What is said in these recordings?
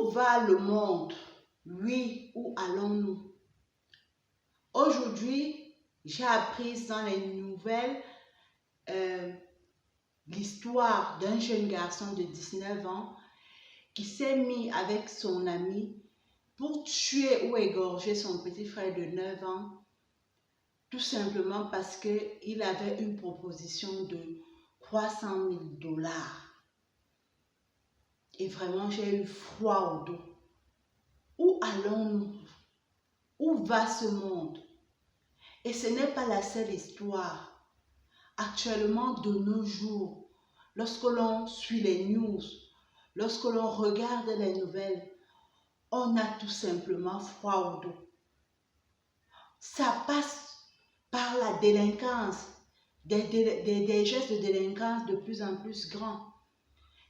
va le monde? Oui, où allons-nous? Aujourd'hui, j'ai appris dans les nouvelles l'histoire d'un jeune garçon de 19 ans qui s'est mis avec son ami pour tuer ou égorger son petit frère de 9 ans, tout simplement parce qu'il avait une proposition de 300 000 $. Et vraiment, j'ai eu froid au dos. Où allons-nous? Où va ce monde? Et ce n'est pas la seule histoire. Actuellement, de nos jours, lorsque l'on suit les news, lorsque l'on regarde les nouvelles, on a tout simplement froid au dos. Ça passe par la délinquance, des gestes de délinquance de plus en plus grands,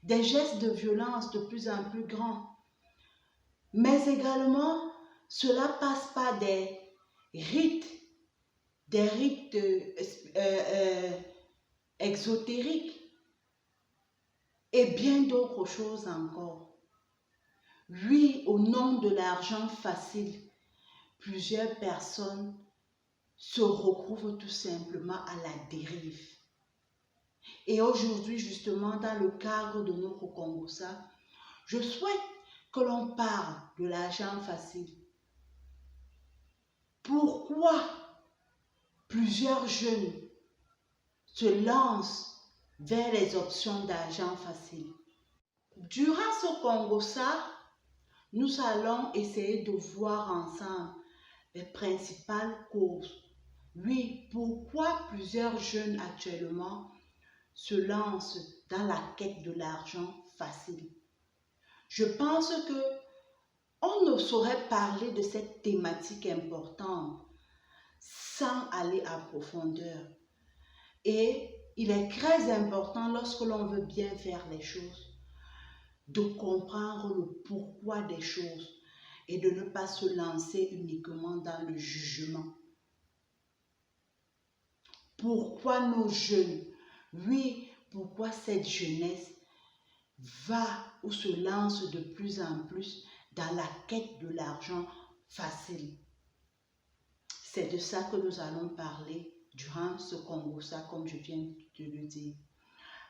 des gestes de violence de plus en plus grands. Mais également, cela passe par des rites exotériques et bien d'autres choses encore. Oui, au nom de l'argent facile, plusieurs personnes se retrouvent tout simplement à la dérive. Et aujourd'hui, justement, dans le cadre de notre Congossa, je souhaite que l'on parle de l'argent facile. Pourquoi plusieurs jeunes se lancent vers les options d'argent facile? Durant ce Congossa, nous allons essayer de voir ensemble les principales causes. Oui, pourquoi plusieurs jeunes actuellement se lancent dans la quête de l'argent facile? Je pense que on ne saurait parler de cette thématique importante sans aller en profondeur. Et il est très important, lorsque l'on veut bien faire les choses, de comprendre le pourquoi des choses et de ne pas se lancer uniquement dans le jugement. Pourquoi nos jeunes? Oui, pourquoi cette jeunesse va ou se lance de plus en plus dans la quête de l'argent facile? C'est de ça que nous allons parler durant ce Congossa, comme je viens de le dire.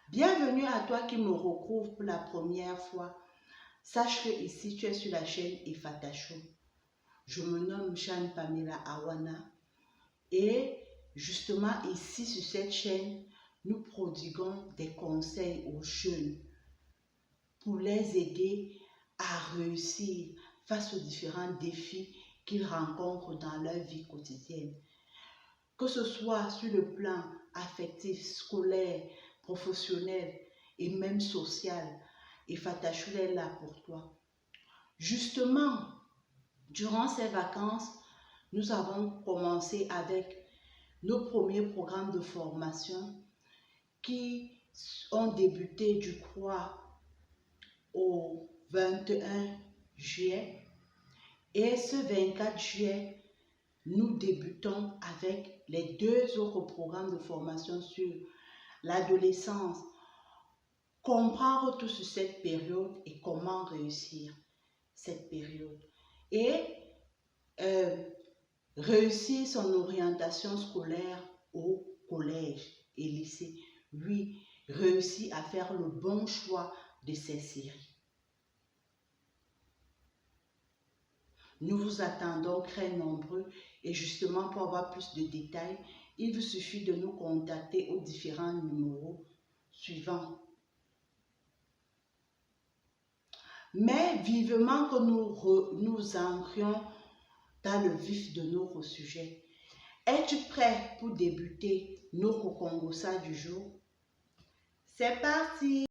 Bienvenue à toi qui me retrouve pour la première fois. Sache que ici, tu es sur la chaîne Ifatacho. Je me nomme Jeanne Pamela Awana et justement ici sur cette chaîne, nous prodiguons des conseils aux jeunes pour les aider à réussir face aux différents défis qu'ils rencontrent dans leur vie quotidienne. Que ce soit sur le plan affectif, scolaire, professionnel et même social, Ifatacho est là pour toi. Justement, durant ces vacances, nous avons commencé avec nos premiers programmes de formation qui ont débuté, je crois, au 21 juillet. Et ce 24 juillet, nous débutons avec les 2 autres programmes de formation sur l'adolescence. Comprendre tout sur cette période et comment réussir cette période. Et réussir son orientation scolaire au collège et lycée. Oui, réussir à faire le bon choix de ces séries. Nous vous attendons très nombreux et justement pour avoir plus de détails, il vous suffit de nous contacter aux différents numéros suivants. Mais vivement que nous entrions dans le vif de notre sujet. Es-tu prêt pour débuter notre Congossa du jour? C'est parti!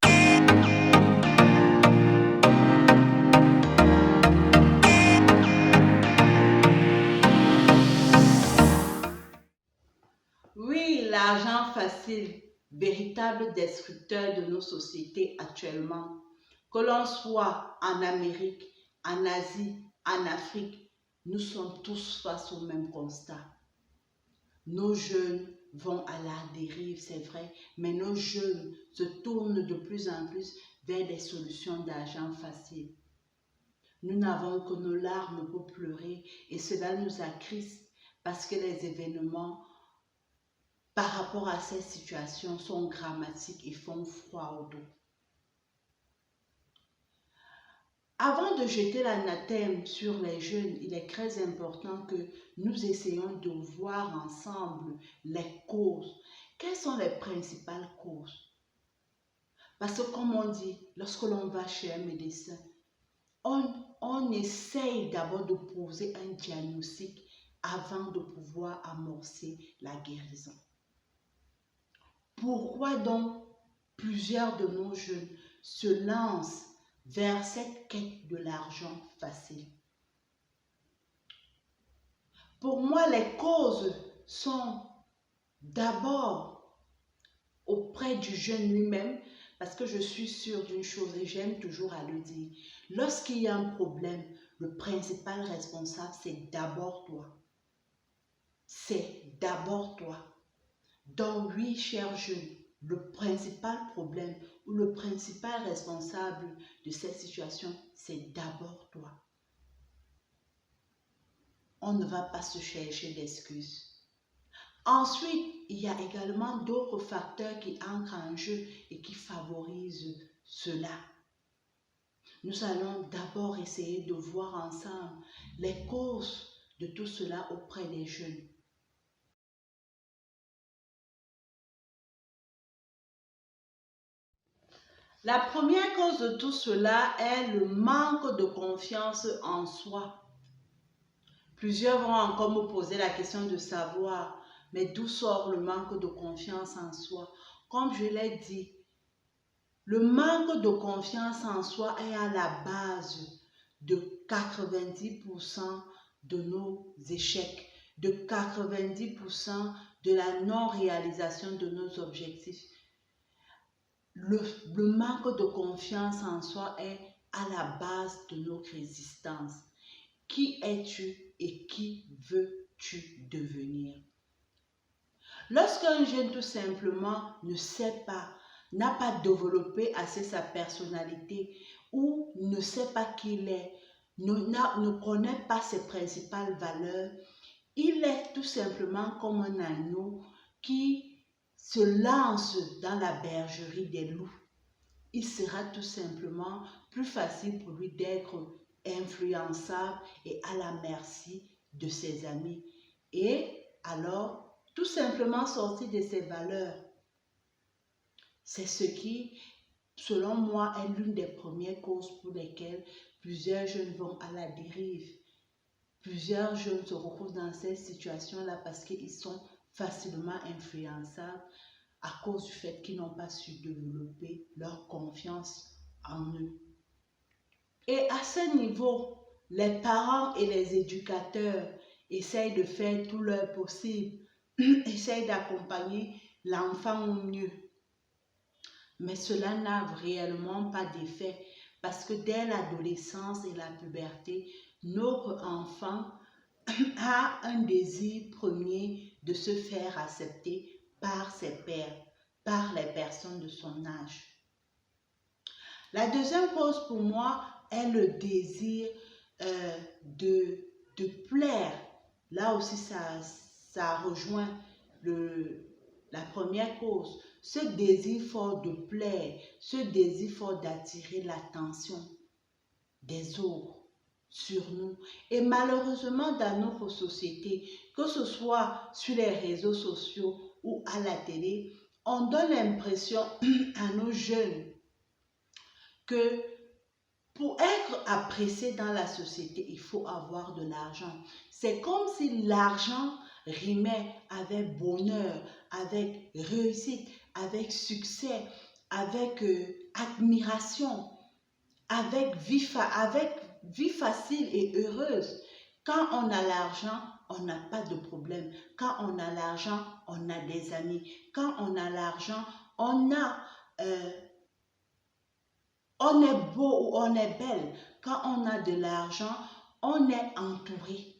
Oui, l'argent facile, véritable destructeur de nos sociétés actuellement. Que l'on soit en Amérique, en Asie, en Afrique, nous sommes tous face au même constat. Nos jeunes vont à la dérive, c'est vrai, mais nos jeunes se tournent de plus en plus vers des solutions d'argent facile. Nous n'avons que nos larmes pour pleurer et cela nous attriste parce que les événements par rapport à ces situations sont dramatiques et font froid au dos. Avant de jeter l'anathème sur les jeunes, il est très important que nous essayions de voir ensemble les causes. Quelles sont les principales causes? Parce que comme on dit, lorsque l'on va chez un médecin, on essaye d'abord de poser un diagnostic avant de pouvoir amorcer la guérison. Pourquoi donc plusieurs de nos jeunes se lancent vers cette quête de l'argent facile? Pour moi, les causes sont d'abord auprès du jeune lui-même, parce que je suis sûre d'une chose et j'aime toujours à le dire. Lorsqu'il y a un problème, le principal responsable, c'est d'abord toi. C'est d'abord toi. Donc oui, cher jeune, le principal problème ou le principal responsable de cette situation, c'est d'abord toi. On ne va pas se chercher d'excuses. Ensuite, il y a également d'autres facteurs qui entrent en jeu et qui favorisent cela. Nous allons d'abord essayer de voir ensemble les causes de tout cela auprès des jeunes. La première cause de tout cela est le manque de confiance en soi. Plusieurs vont encore me poser la question de savoir, mais d'où sort le manque de confiance en soi? Comme je l'ai dit, le manque de confiance en soi est à la base de 90% de nos échecs, de 90% de la non-réalisation de nos objectifs. Le manque de confiance en soi est à la base de notre existence. Qui es-tu et qui veux-tu devenir? Lorsqu'un jeune tout simplement ne sait pas, n'a pas développé assez sa personnalité ou ne sait pas qui il est, ne connaît pas ses principales valeurs, il est tout simplement comme un agneau qui se lance dans la bergerie des loups. Il sera tout simplement plus facile pour lui d'être influençable et à la merci de ses amis. Et alors, tout simplement sortir de ses valeurs. C'est ce qui, selon moi, est l'une des premières causes pour lesquelles plusieurs jeunes vont à la dérive. Plusieurs jeunes se retrouvent dans cette situation-là parce qu'ils sont facilement influençables à cause du fait qu'ils n'ont pas su développer leur confiance en eux. Et à ce niveau, les parents et les éducateurs essayent de faire tout leur possible, essayent d'accompagner l'enfant au mieux. Mais cela n'a réellement pas d'effet parce que dès l'adolescence et la puberté, notre enfant a un désir premier de se faire accepter par ses pairs, par les personnes de son âge. La deuxième cause pour moi est le désir de plaire. Là aussi, ça rejoint la première cause. Ce désir fort de plaire, ce désir fort d'attirer l'attention des autres sur nous. Et malheureusement, dans notre société, que ce soit sur les réseaux sociaux ou à la télé, on donne l'impression à nos jeunes que pour être apprécié dans la société, il faut avoir de l'argent. C'est comme si l'argent rimait avec bonheur, avec réussite, avec succès, avec admiration, avec vie facile et heureuse. Quand on a l'argent, on n'a pas de problème. Quand on a l'argent, on a des amis. Quand on a l'argent, on est beau ou on est belle. Quand on a de l'argent, on est entouré.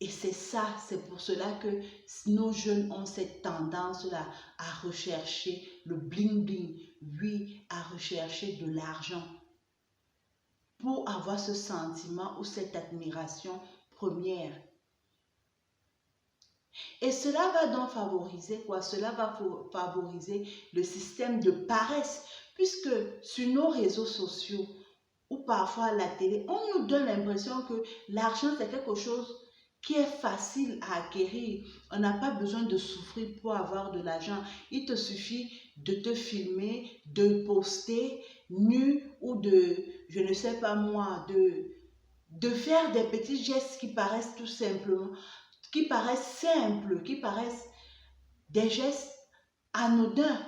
Et c'est ça, c'est pour cela que nos jeunes ont cette tendance-là à rechercher le bling-bling, oui, à rechercher de l'argent. pour avoir ce sentiment ou cette admiration première. Et cela va donc favoriser quoi? Cela va favoriser le système de paresse, puisque sur nos réseaux sociaux ou parfois à la télé, on nous donne l'impression que l'argent c'est quelque chose qui est facile à acquérir. On n'a pas besoin de souffrir pour avoir de l'argent. Il te suffit de te filmer, de poster nu ou de, je ne sais pas moi, de faire des petits gestes qui paraissent tout simplement, qui paraissent simples, qui paraissent des gestes anodins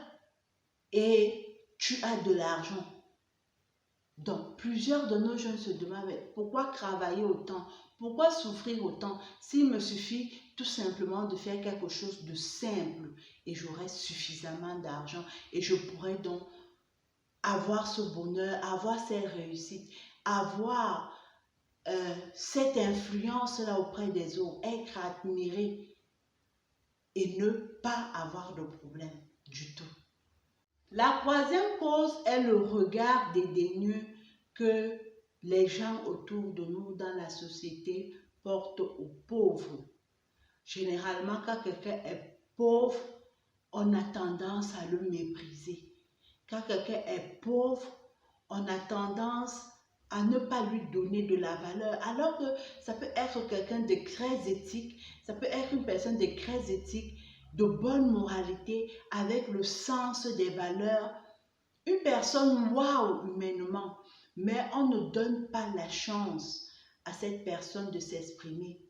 et tu as de l'argent. Donc, plusieurs de nos jeunes se demandent, mais pourquoi travailler autant? Pourquoi souffrir autant? S'il me suffit tout simplement de faire quelque chose de simple et j'aurai suffisamment d'argent et je pourrais donc avoir ce bonheur, avoir ces réussites, avoir cette influence-là auprès des autres, être admiré et ne pas avoir de problème du tout. La troisième cause est le regard dédaigneux que les gens autour de nous dans la société portent aux pauvres. Généralement, quand quelqu'un est pauvre, on a tendance à le mépriser. Quand quelqu'un est pauvre, on a tendance à ne pas lui donner de la valeur, alors que ça peut être quelqu'un de très éthique, ça peut être une personne de très éthique, de bonne moralité, avec le sens des valeurs, une personne waouh humainement, mais on ne donne pas la chance à cette personne de s'exprimer.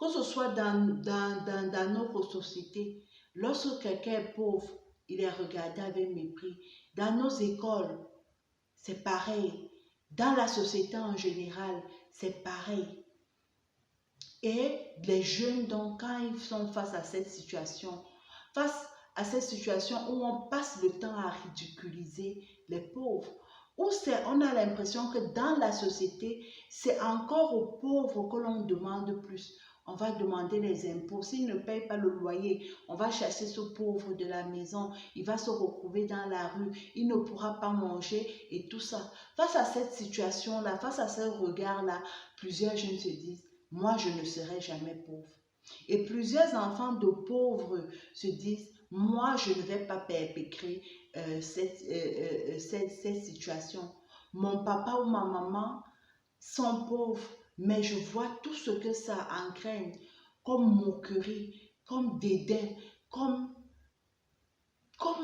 Que ce soit dans notre société, lorsque quelqu'un est pauvre, il est regardé avec mépris. Dans nos écoles, c'est pareil. Dans la société en général, c'est pareil. Et les jeunes, donc, quand ils sont face à cette situation où on passe le temps à ridiculiser les pauvres, où on a l'impression que dans la société, c'est encore aux pauvres que l'on demande plus. On va demander les impôts. S'il ne paye pas le loyer, on va chasser ce pauvre de la maison. Il va se retrouver dans la rue. Il ne pourra pas manger et tout ça. Face à cette situation-là, face à ce regard-là, plusieurs jeunes se disent, moi, je ne serai jamais pauvre. Et plusieurs enfants de pauvres se disent, moi, je ne vais pas perpétrer cette situation. Mon papa ou ma maman sont pauvres, mais je vois tout ce que ça entraîne comme moquerie, comme dédain, comme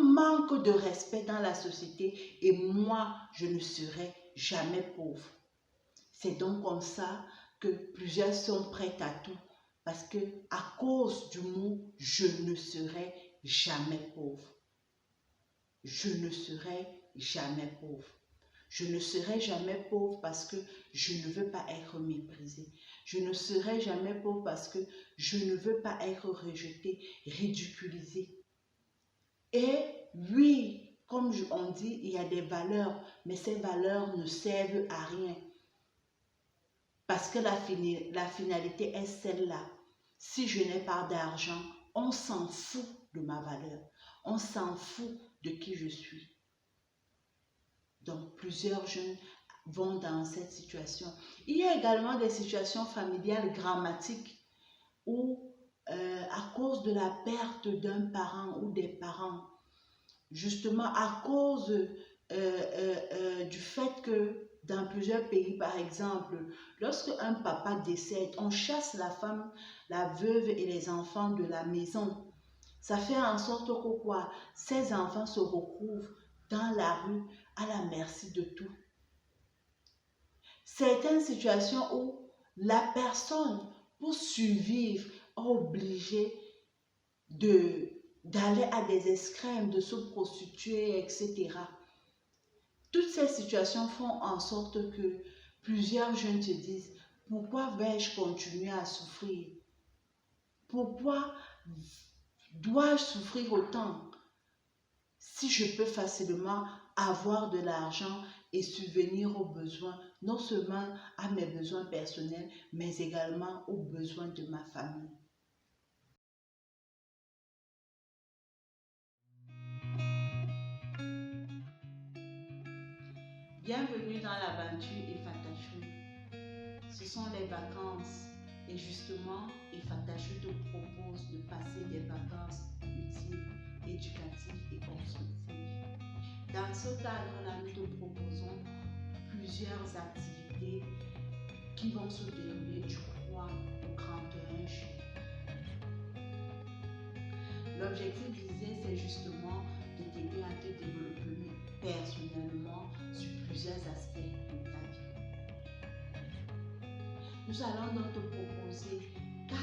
manque de respect dans la société. Et moi, je ne serai jamais pauvre. C'est donc comme ça que plusieurs sont prêts à tout. Parce que à cause du mot « je ne serai jamais pauvre ». Je ne serai jamais pauvre. Je ne serai jamais pauvre parce que je ne veux pas être méprisé. Je ne serai jamais pauvre parce que je ne veux pas être rejeté, ridiculisé. Et oui, comme on dit, il y a des valeurs, mais ces valeurs ne servent à rien. Parce que la finalité est celle-là. Si je n'ai pas d'argent, on s'en fout de ma valeur. On s'en fout de qui je suis. Donc, plusieurs jeunes vont dans cette situation. Il y a également des situations familiales dramatiques où, à cause de la perte d'un parent ou des parents, justement à cause du fait que dans plusieurs pays, par exemple, lorsque un papa décède, on chasse la femme, la veuve et les enfants de la maison. Ça fait en sorte que quoi, ces enfants se retrouvent dans la rue à la merci de tout. Certaines situations où la personne, pour survivre, est obligée d'aller à des escrocs, de se prostituer, etc. Toutes ces situations font en sorte que plusieurs jeunes se disent, pourquoi vais-je continuer à souffrir? Pourquoi dois-je souffrir autant si je peux facilement avoir de l'argent et subvenir aux besoins, non seulement à mes besoins personnels, mais également aux besoins de ma famille? Bienvenue dans l'aventure et sont les vacances. Et justement, Efata, je te propose de passer des vacances utiles, éducatives et constructives. Dans ce cadre-là, nous te proposons plusieurs activités qui vont se dérouler du 3 au 31 juillet. L'objectif visé, c'est justement de t'aider à te développer personnellement sur plusieurs aspects de ta vie. Nous allons donc te proposer 4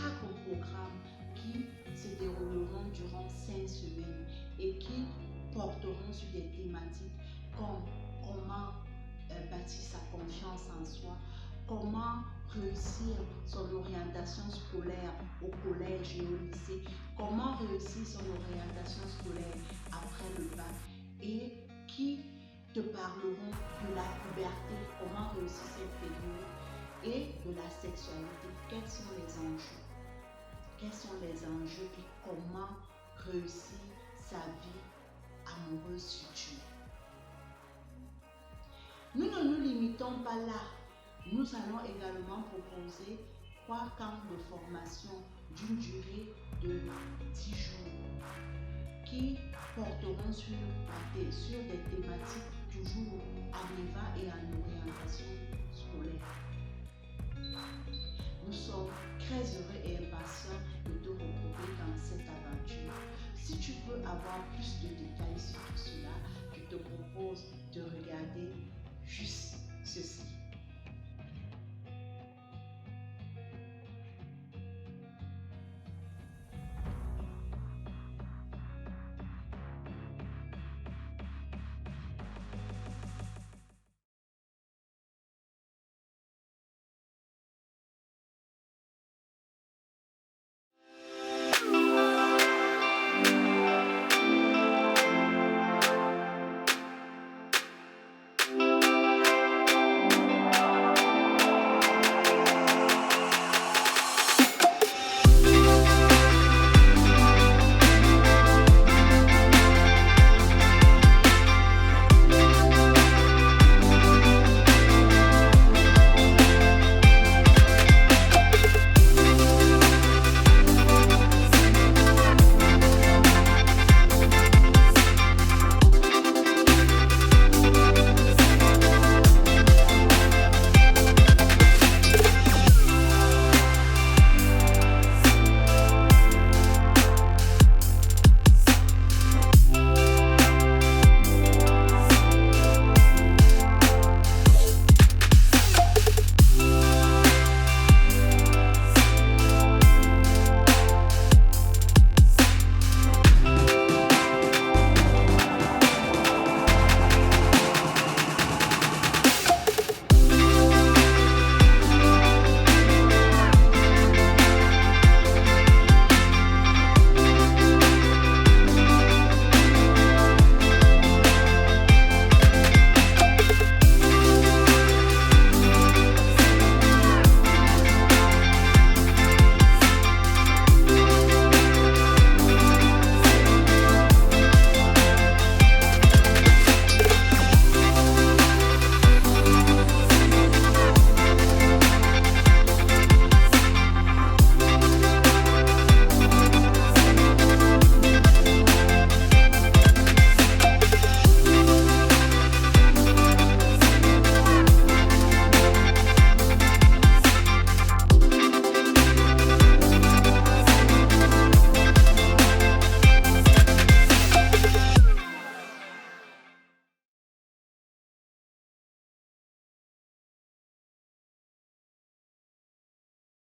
programmes qui se dérouleront durant 5 semaines et qui porteront sur des thématiques comme comment bâtir sa confiance en soi, comment réussir son orientation scolaire au collège et au lycée, comment réussir son orientation scolaire après le bac et qui te parleront de la puberté, comment réussir cette période et de la sexualité. Quels sont les enjeux? Quels sont les enjeux et comment réussir sa vie amoureuse future? Nous ne nous limitons pas là. Nous allons également proposer 3 camps de formation d'une durée de 10 jours qui porteront sur des thématiques toujours en EVA et en orientation scolaire. Nous sommes très heureux et impatients de te retrouver dans cette aventure. Si tu veux avoir plus de détails sur tout cela, je te propose de regarder juste ceci.